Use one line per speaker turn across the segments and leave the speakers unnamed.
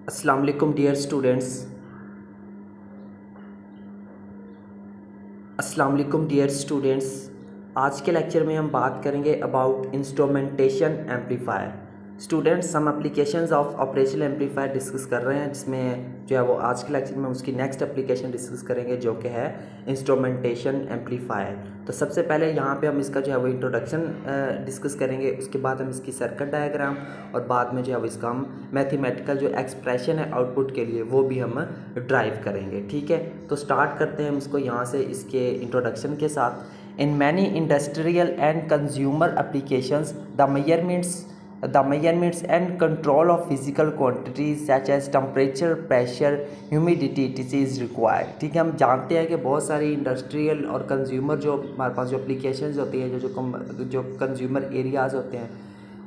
अस्सलाम वालेकुम dear students. अस्सलाम वालेकुम डियर स्टूडेंट्स। आज के लेक्चर में हम बात करेंगे अबाउट इंस्ट्रूमेंटेशन एम्पलीफायर। स्टूडेंट्स, हम applications of operational amplifier discuss कर रहे हैं, जिसमें जो है वो आज के लेक्चर में उसकी नेक्स्ट एप्लीकेशन डिस्कस करेंगे जो कि है इंस्ट्रूमेंटेशन एम्पलीफायर। तो सबसे पहले यहाँ पे हम इसका जो है वो इंट्रोडक्शन डिस्कस करेंगे, उसके बाद हम इसकी सर्किट डायग्राम और बाद में जो है वो इसका हम मैथमेटिकल जो एक्सप्रेशन है आउटपुट के लिए वो भी हम ड्राइव करेंगे। ठीक है, तो स्टार्ट करते हैं हम इसको यहाँ से इसके इंट्रोडक्शन के साथ। In many industrial and consumer applications the measurements and control of physical quantities such as temperature, pressure, humidity etc is required। ठीक है, हम जानते हैं कि बहुत सारी इंडस्ट्रियल और कंज्यूमर जो हमारे पास जो एप्लीकेशंस होती हैं, जो कंज्यूमर एरियाज़ होते हैं,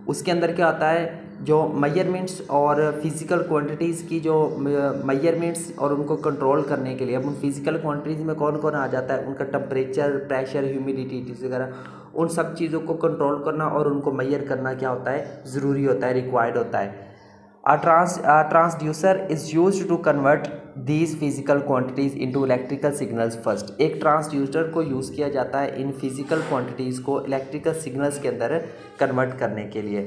उसके अंदर क्या होता है, जो मेजरमेंट्स और फिज़िकल क्वांटिटीज़ की जो मेजरमेंट्स और उनको कंट्रोल करने के लिए, अब उन फिज़िकल क्वांटिटीज़ में कौन कौन आ जाता है, उनका टेम्परेचर, प्रेशर, ह्यूमिडिटी वगैरह, उन सब चीज़ों को कंट्रोल करना और उनको मेजर करना क्या होता है, ज़रूरी होता है, रिक्वायर्ड होता है। Transducer is used to convert these physical quantities into electrical signals first. एक ट्रांसड्यूसर को यूज़ किया जाता है इन फिजिकल क्वांटिटीज़ को इलेक्ट्रिकल सिग्नल्स के अंदर कन्वर्ट करने के लिए।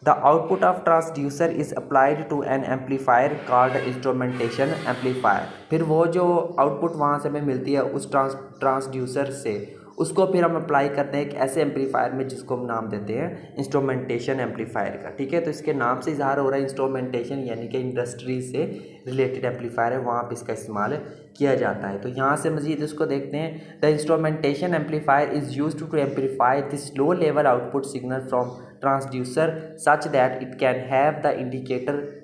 The output of transducer is applied to an amplifier called instrumentation amplifier. फिर वो जो आउटपुट वहाँ से हमें मिलती है उस ट्रांसड्यूसर से, उसको फिर हम अप्लाई करते हैं एक ऐसे एम्पलीफायर में जिसको हम नाम देते हैं इंस्ट्रूमेंटेशन एम्पलीफायर का। ठीक है, तो इसके नाम से इजहार हो रहा है इंस्ट्रूमेंटेशन, यानी कि इंडस्ट्री से रिलेटेड एम्पलीफायर है, वहाँ पे इसका इस्तेमाल किया जाता है। तो यहाँ से मज़ीद इसको देखते हैं। The instrumentation amplifier is used to amplify this low level output signal from transducer such that it can have the indicator,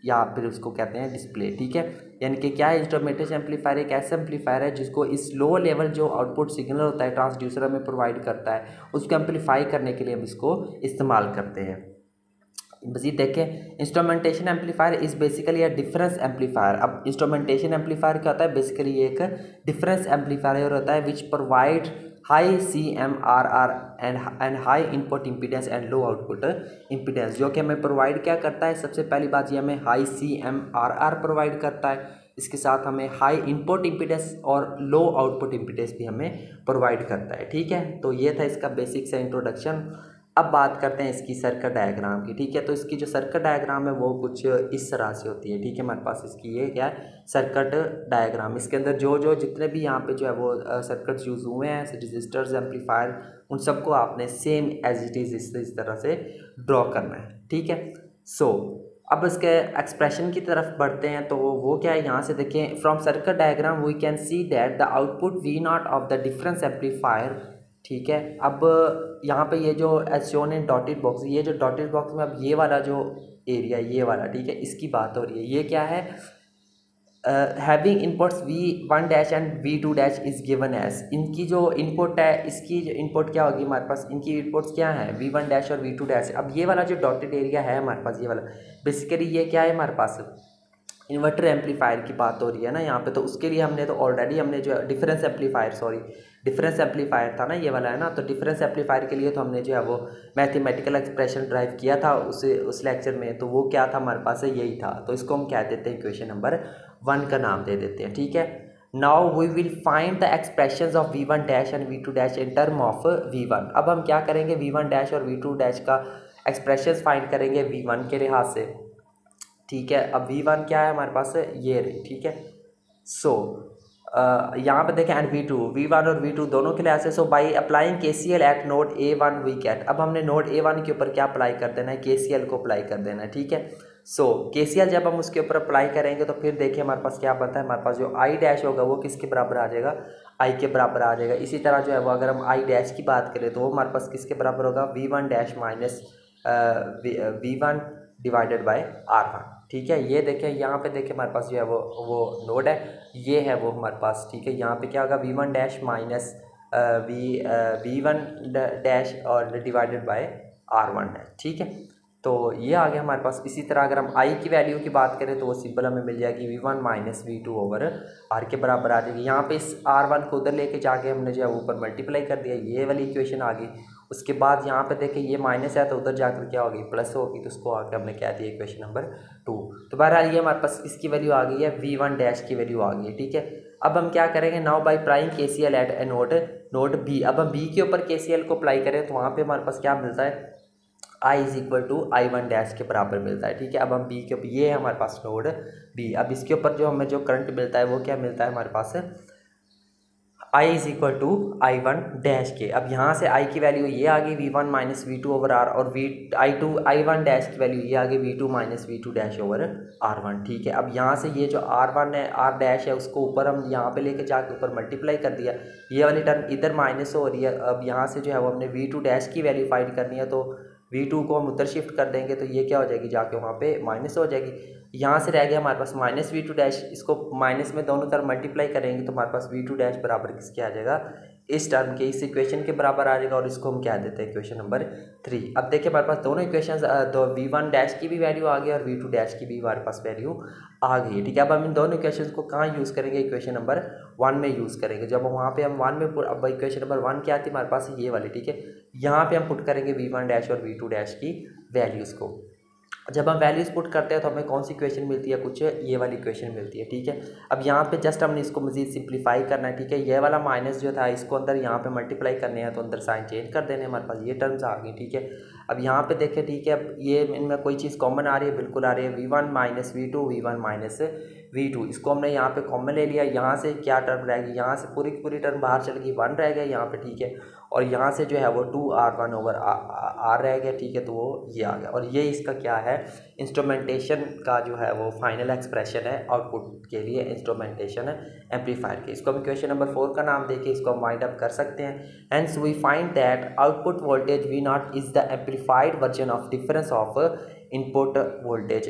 या फिर उसको कहते हैं डिस्प्ले। ठीक है, यानी कि क्या है, इंस्ट्रूमेंटेशन एम्पलीफायर एक ऐसा एम्पलीफायर है जिसको इस लो लेवल जो आउटपुट सिग्नल होता है ट्रांसड्यूसर हमें प्रोवाइड करता है, उसको एम्पलीफाई करने के लिए हम इसको इस्तेमाल करते हैं। मज़ीद देखें, instrumentation amplifier is basically a difference amplifier. अब इंस्ट्रूमेंटेशन एम्पलीफायर क्या होता है, बेसिकली एक डिफरेंस एम्पलीफायर होता है which provide high CMRR and high input impedance and low output impedance. जो कि हमें प्रोवाइड क्या करता है, सबसे पहली बात ये हमें हाई CMRR प्रोवाइड करता है, इसके साथ हमें हाई इनपुट इम्पीडेंस और लो आउटपुट इम्पीडेंस भी हमें प्रोवाइड करता है। ठीक है, तो ये था इसका बेसिक सा इंट्रोडक्शन। अब बात करते हैं इसकी सर्किट डायग्राम की। ठीक है, तो इसकी जो सर्किट डायग्राम है वो कुछ इस तरह से होती है। ठीक है, हमारे पास इसकी ये क्या है, सर्किट डायग्राम। इसके अंदर जो जितने भी यहाँ पे जो है वो सर्किट्स यूज़ हुए हैं, रजिस्टर्स, एम्पलीफायर, उन सबको आपने सेम एज इट इज़ इस तरह से ड्रॉ करना है। ठीक है, अब इसके एक्सप्रेशन की तरफ बढ़ते हैं। तो वो क्या है, यहाँ से देखें, from circuit diagram we can see that the output V0 of the difference amplifier. ठीक है, अब यहाँ पे ये जो as shown in dotted box, ये जो डॉटेड बॉक्स में अब ये वाला जो एरिया, ये वाला, ठीक है, इसकी बात हो रही है। ये क्या है, having inputs V1 dash and V2 dash is given as. इनकी जो इनपुट है, इसकी जो इनपुट क्या होगी हमारे पास, इनकी इनपुट्स क्या है, V1 डैश और V2 डैश। अब ये वाला जो डॉटेड एरिया है हमारे पास, ये वाला बेसिकली ये क्या है हमारे पास, इन्वर्टर एम्पलीफायर की बात हो रही है ना यहाँ पे। तो उसके लिए हमने तो ऑलरेडी हमने जो डिफरेंस एम्पलीफायर था ना, ये वाला है ना, तो डिफरेंस एम्पलीफायर के लिए तो हमने जो है वो मैथमेटिकल एक्सप्रेशन ड्राइव किया था उस लेक्चर में। तो वो क्या था हमारे पास, यही था। तो इसको हम क्या देते हैं, इक्वेशन नंबर 1 का नाम दे देते हैं। ठीक है, now we will find the expressions of V1 dash and V2 dash in term of V1। अब हम क्या करेंगे, V1 डैश और V2 डैश का एक्सप्रेशंस फाइंड करेंगे V1 के लिहाज से। ठीक है, अब V1 क्या है हमारे पास, ये रही। ठीक है, यहाँ पे देखें, एंड V1 और V2 दोनों के लिए ऐसे। So by applying KCL at node A1 we get. अब हमने नोड A1 के ऊपर क्या अप्लाई कर देना है, KCL को अप्लाई कर देना है। ठीक है, KCL जब हम उसके ऊपर अप्लाई करेंगे तो फिर देखिए हमारे पास क्या बनता है, हमारे पास जो I डैश होगा वो किसके बराबर आ जाएगा, I के बराबर आ जाएगा। इसी तरह जो है वो अगर हम I डैश की बात करें तो वो हमारे पास किसके बराबर होगा, V1 dash minus V1 divided by R1। ठीक है, ये देखें, यहाँ पे देखें हमारे पास जो है वो नोड है, ये है वो हमारे पास। ठीक है, यहाँ पे क्या होगा, V1 dash minus V1 dash और डिवाइडेड बाय R1 है। ठीक है, तो ये आ गया हमारे पास। इसी तरह अगर हम I की वैल्यू की बात करें तो वो सिंपल हमें मिल जाएगी V1 minus V2 over R के बराबर आ जाएगी। यहाँ पे इस R1 को उधर लेके जाके हमने जो है ऊपर मल्टीप्लाई कर दिया, ये वाली इक्वेशन आ गई। उसके बाद यहाँ पे देखें ये माइनस है तो उधर जाकर क्या होगी, प्लस होगी, तो उसको आके हमने क्या दिया इक्वेशन नंबर 2। तो बहरहाल ये हमारे पास इसकी वैल्यू आ गई है, v1 डैश की वैल्यू आ गई है, ठीक है। अब हम क्या करेंगे, now by applying KCL at a node B. अब हम बी के ऊपर KCL को अप्लाई करें तो वहाँ पे हमारे पास क्या मिलता है, I is equal to I1 dash के बराबर मिलता है, ठीक है। अब हम बी के ऊपर, ये है हमारे पास नोड बी, अब इसके ऊपर जो हमें जो करंट मिलता है वो क्या मिलता है हमारे पास, I is equal to I1 dash के। अब यहाँ से I की वैल्यू ये आ गई V1 minus V2 over R, और I1 डैश की वैल्यू ये आ गई V2 minus V2 dash over R1, ठीक है। अब यहाँ से ये जो R1 है, R डैश है, उसको ऊपर हम यहाँ पे लेके जाके ऊपर मल्टीप्लाई कर दिया, ये वाली टर्म इधर माइनस हो रही है। अब यहाँ से जो है वो हमने V2 डैश की वैल्यू फाइंड करनी है, तो V2 को हम उधर शिफ्ट कर देंगे तो ये क्या हो जाएगी, जाके वहाँ पे माइनस हो जाएगी। यहाँ से रह गया हमारे पास माइनस V2 डैश, इसको माइनस में दोनों तरफ मल्टीप्लाई करेंगे तो हमारे पास V2 डैश बराबर किसके आ जाएगा, इस टर्म के, इस इक्वेशन के बराबर आ जाएगा, और इसको हम क्या देते हैं इक्वेशन नंबर 3। अब देखिए हमारे पास दोनों इक्वेशन, दो V1 डैश की भी वैल्यू आ गई और V2 डैश की भी हमारे पास वैल्यू आ गई है, ठीक है। अब हम इन दोनों इक्वेशन को कहाँ यूज़ करेंगे, इक्वेशन नंबर 1 में यूज़ करेंगे। जब वहाँ पे हम 1 में, अब इक्वेशन नंबर 1 क्या आती है हमारे पास, ये वाली, ठीक है। यहाँ पे हम पुट करेंगे V1 डैश और V2 डैश की वैल्यूज़ को। जब हम वैल्यूज़ पुट करते हैं तो हमें कौन सी इक्वेशन मिलती है, कुछ ये वाली इक्वेशन मिलती है, ठीक है। अब यहाँ पे जस्ट हमने इसको मज़ीद सिंप्लीफाई करना है, ठीक है। ये वाला माइनस जो था इसको अंदर यहाँ पे मल्टीप्लाई करने हैं, तो अंदर साइन चेंज कर देने, हमारे पास ये टर्म्स आ गई, ठीक है। अब यहाँ पे देखें, ठीक है, अब ये इनमें कोई चीज़ कॉमन आ रही है, बिल्कुल आ रही है, V1 minus V2, V1 minus V2, इसको हमने यहाँ पे कॉमन ले लिया। यहाँ से क्या टर्म रहेगी, यहाँ से पूरी पूरी टर्म बाहर चल गई, 1 रह गया यहाँ पे, ठीक है। और यहाँ से जो है वो 2R1 ओवर R रह गया, ठीक है। तो वो ये आ गया, और ये इसका क्या है, इंस्ट्रूमेंटेशन का जो है वो फाइनल एक्सप्रेशन है आउटपुट के लिए, इंस्ट्रूमेंटेशन एम्पलीफायर के। इसको हम इक्वेशन नंबर 4 का नाम देके इसको हम वाइंड अप कर सकते हैं। Hence we find that output voltage V0 is the amplified version of difference of input voltage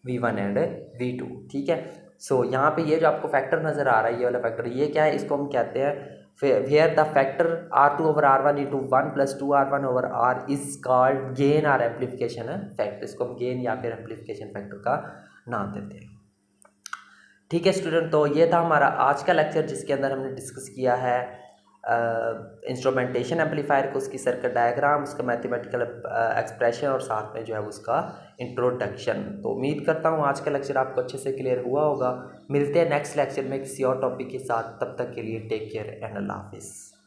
V1 and V2, ठीक है। सो यहाँ पे ये जो आपको फैक्टर नज़र आ रहा है, ये वाला फैक्टर, ये क्या है, इसको हम कहते हैं where the factor R2 over R1 into 1 plus 2R1 over R is called gain or amplification factor. इसको हम गेन या फिर एम्पलीफिकेशन फैक्टर का नाम देते हैं, ठीक है स्टूडेंट। तो ये था हमारा आज का लेक्चर, जिसके अंदर हमने डिस्कस किया है इंस्ट्रूमेंटेशन एम्पलीफायर को, उसकी सर्किट डायग्राम, उसका मैथमेटिकल एक्सप्रेशन, और साथ में जो है उसका इंट्रोडक्शन। तो उम्मीद करता हूँ आज का लेक्चर आपको अच्छे से क्लियर हुआ होगा। मिलते हैं नेक्स्ट लेक्चर में किसी और टॉपिक के साथ, तब तक के लिए टेक केयर एंड अल्लाह हाफिज़।